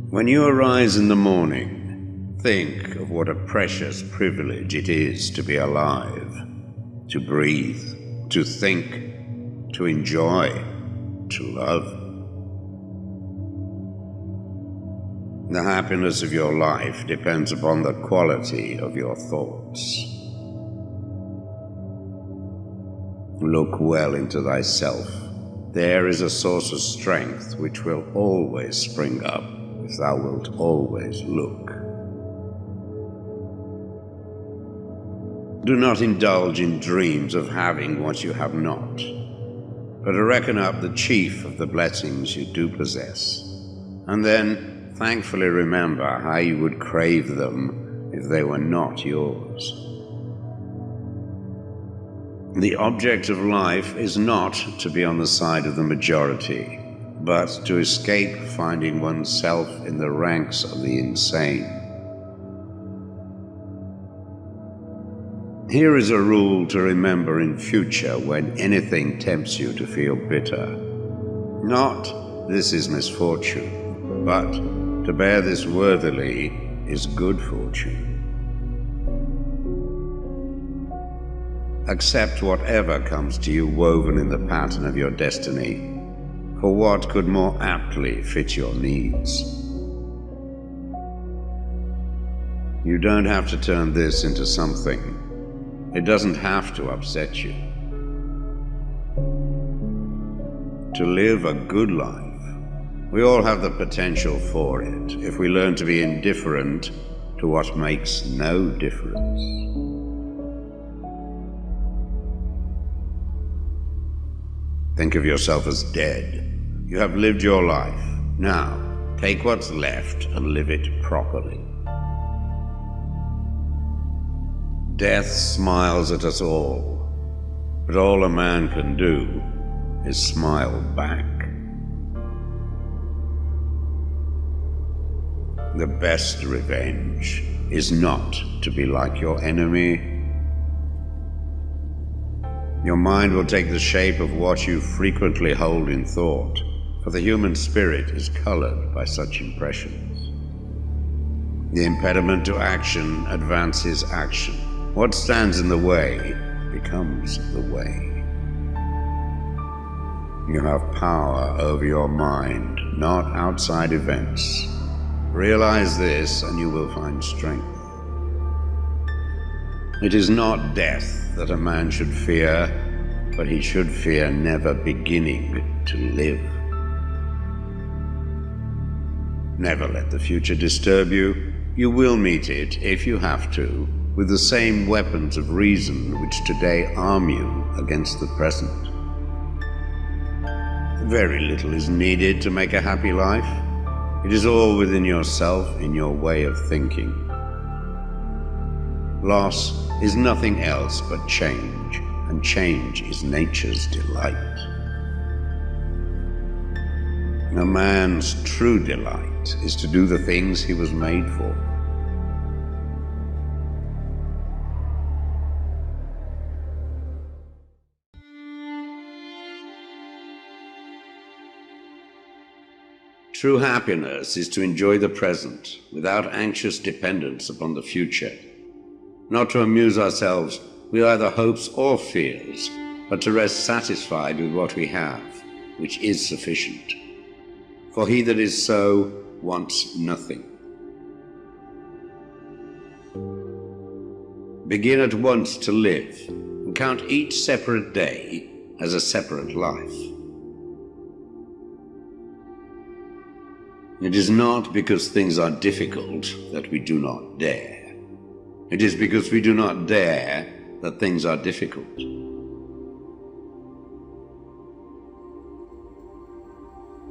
When you arise in the morning, think of what a precious privilege it is to be alive, to breathe, to think, to enjoy, to love. The happiness of your life depends upon the quality of your thoughts. Look well into thyself. There is a source of strength which will always spring up if thou wilt always look. Do not indulge in dreams of having what you have not, but reckon up the chief of the blessings you do possess, and then thankfully remember how you would crave them if they were not yours. The object of life is not to be on the side of the majority, but to escape finding oneself in the ranks of the insane. Here is a rule to remember in future when anything tempts you to feel bitter. Not, this is misfortune, but to bear this worthily is good fortune. Accept whatever comes to you woven in the pattern of your destiny, for what could more aptly fit your needs? You don't have to turn this into something. It doesn't have to upset you. To live a good life, we all have the potential for it if we learn to be indifferent to what makes no difference. Think of yourself as dead. You have lived your life. Now, take what's left and live it properly. Death smiles at us all, but all a man can do is smile back. The best revenge is not to be like your enemy. Your mind will take the shape of what you frequently hold in thought, for the human spirit is colored by such impressions. The impediment to action advances action. What stands in the way becomes the way. You have power over your mind, not outside events. Realize this and you will find strength. It is not death that a man should fear, but he should fear never beginning to live. Never let the future disturb you. You will meet it, if you have to, with the same weapons of reason which today arm you against the present. Very little is needed to make a happy life. It is all within yourself, in your way of thinking. Loss is nothing else but change, and change is nature's delight. A man's true delight is to do the things he was made for. True happiness is to enjoy the present without anxious dependence upon the future. Not to amuse ourselves with either hopes or fears, but to rest satisfied with what we have, which is sufficient. For he that is so wants nothing. Begin at once to live, and count each separate day as a separate life. It is not because things are difficult that we do not dare. It is because we do not dare that things are difficult.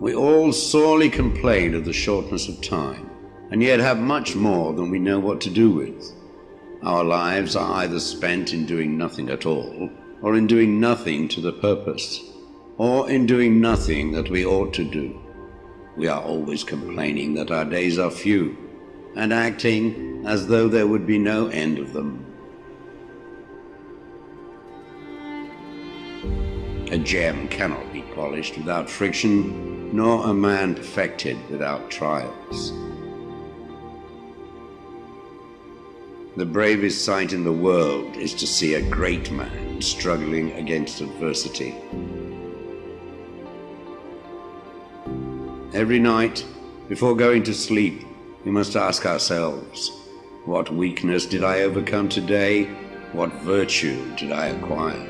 We all sorely complain of the shortness of time, and yet have much more than we know what to do with. Our lives are either spent in doing nothing at all, or in doing nothing to the purpose, or in doing nothing that we ought to do. We are always complaining that our days are few, and acting as though there would be no end of them. A gem cannot be polished without friction, nor a man perfected without trials. The bravest sight in the world is to see a great man struggling against adversity. Every night, before going to sleep, we must ask ourselves, what weakness did I overcome today? What virtue did I acquire?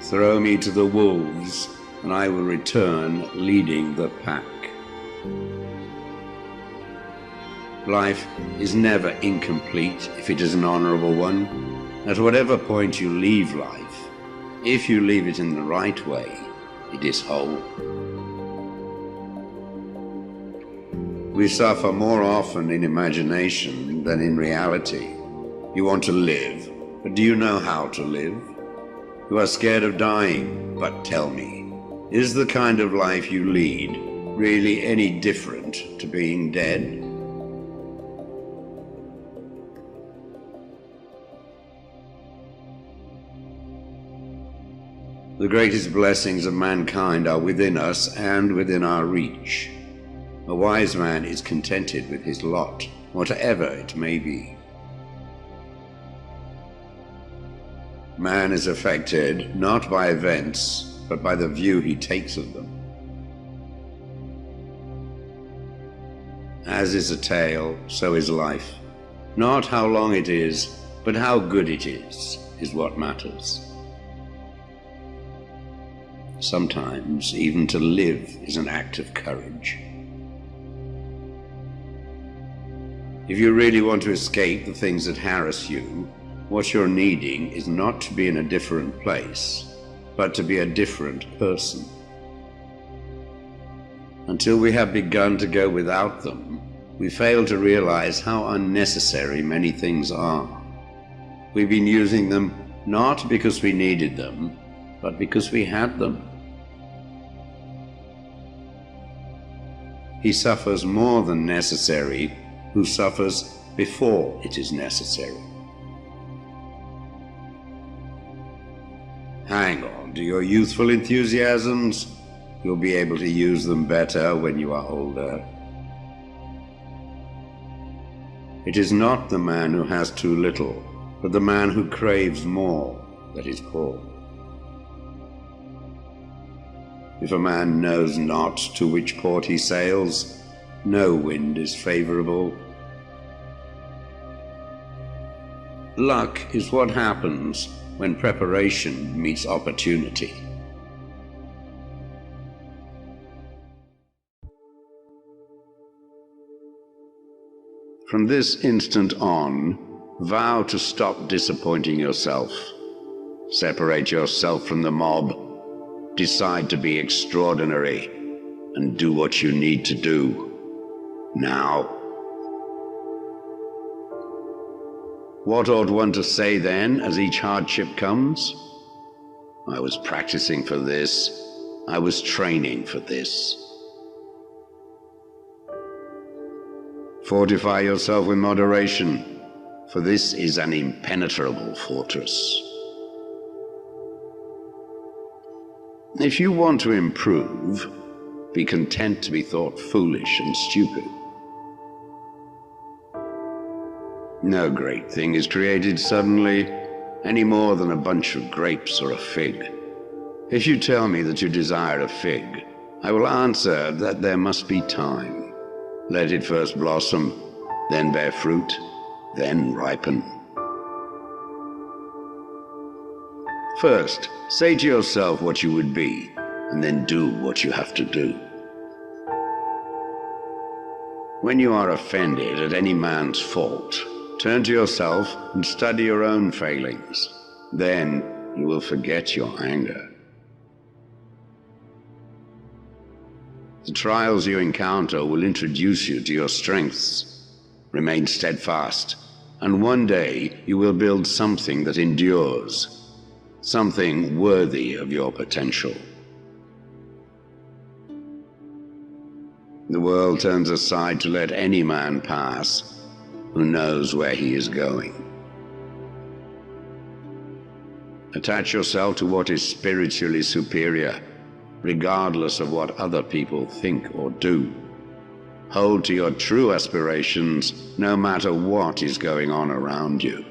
Throw me to the wolves, and I will return leading the pack. Life is never incomplete if it is an honorable one. At whatever point you leave life, if you leave it in the right way, it is whole. We suffer more often in imagination than in reality. You want to live, but do you know how to live? You are scared of dying, but tell me, is the kind of life you lead really any different to being dead? The greatest blessings of mankind are within us and within our reach. A wise man is contented with his lot, whatever it may be. Man is affected not by events, but by the view he takes of them. As is a tale, so is life. Not how long it is, but how good it is what matters. Sometimes, even to live is an act of courage. If you really want to escape the things that harass you, what you're needing is not to be in a different place, but to be a different person. Until we have begun to go without them, we fail to realize how unnecessary many things are. We've been using them not because we needed them, but because we had them. He suffers more than necessary who suffers before it is necessary. Hang on to your youthful enthusiasms. You'll be able to use them better when you are older. It is not the man who has too little, but the man who craves more that is poor. If a man knows not to which port he sails, no wind is favorable. Luck is what happens when preparation meets opportunity. From this instant on, vow to stop disappointing yourself. Separate yourself from the mob. Decide to be extraordinary and do what you need to do. Now. What ought one to say then as each hardship comes? I was practicing for this. I was training for this. Fortify yourself with moderation, for this is an impenetrable fortress. If you want to improve, be content to be thought foolish and stupid. No great thing is created suddenly, any more than a bunch of grapes or a fig. If you tell me that you desire a fig, I will answer that there must be time. Let it first blossom, then bear fruit, then ripen. First, say to yourself what you would be, and then do what you have to do. When you are offended at any man's fault, turn to yourself and study your own failings. Then you will forget your anger. The trials you encounter will introduce you to your strengths. Remain steadfast, and one day you will build something that endures. Something worthy of your potential. The world turns aside to let any man pass who knows where he is going. Attach yourself to what is spiritually superior, regardless of what other people think or do. Hold to your true aspirations, no matter what is going on around you.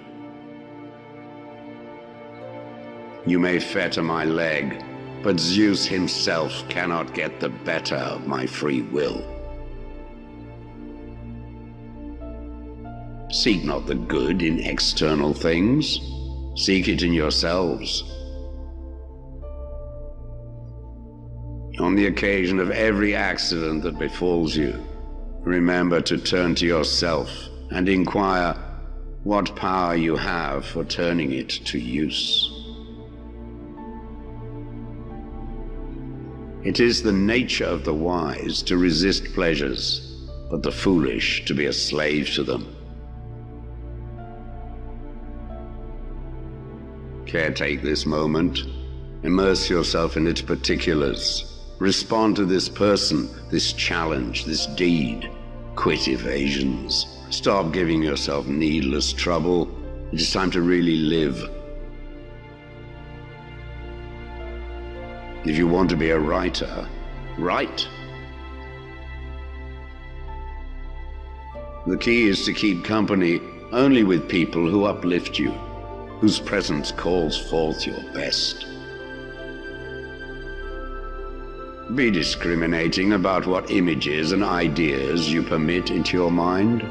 You may fetter my leg, but Zeus himself cannot get the better of my free will. Seek not the good in external things. Seek it in yourselves. On the occasion of every accident that befalls you, remember to turn to yourself and inquire what power you have for turning it to use. It is the nature of the wise to resist pleasures, but the foolish to be a slave to them. Caretake this moment. Immerse yourself in its particulars. Respond to this person, this challenge, this deed. Quit evasions. Stop giving yourself needless trouble. It is time to really live. If you want to be a writer, write. The key is to keep company only with people who uplift you, whose presence calls forth your best. Be discriminating about what images and ideas you permit into your mind.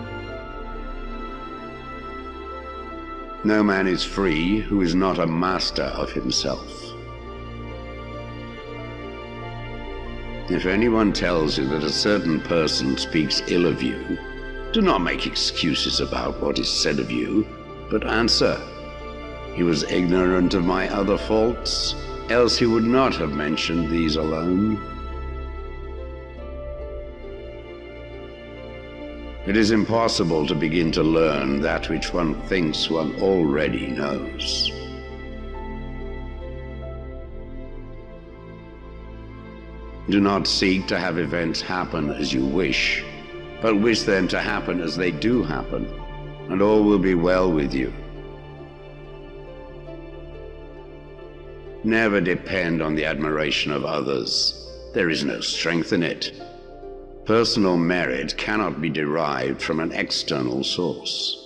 No man is free who is not a master of himself. If anyone tells you that a certain person speaks ill of you, do not make excuses about what is said of you, but answer, "He was ignorant of my other faults, else he would not have mentioned these alone." It is impossible to begin to learn that which one thinks one already knows. Do not seek to have events happen as you wish, but wish them to happen as they do happen, and all will be well with you. Never depend on the admiration of others. There is no strength in it. Personal merit cannot be derived from an external source.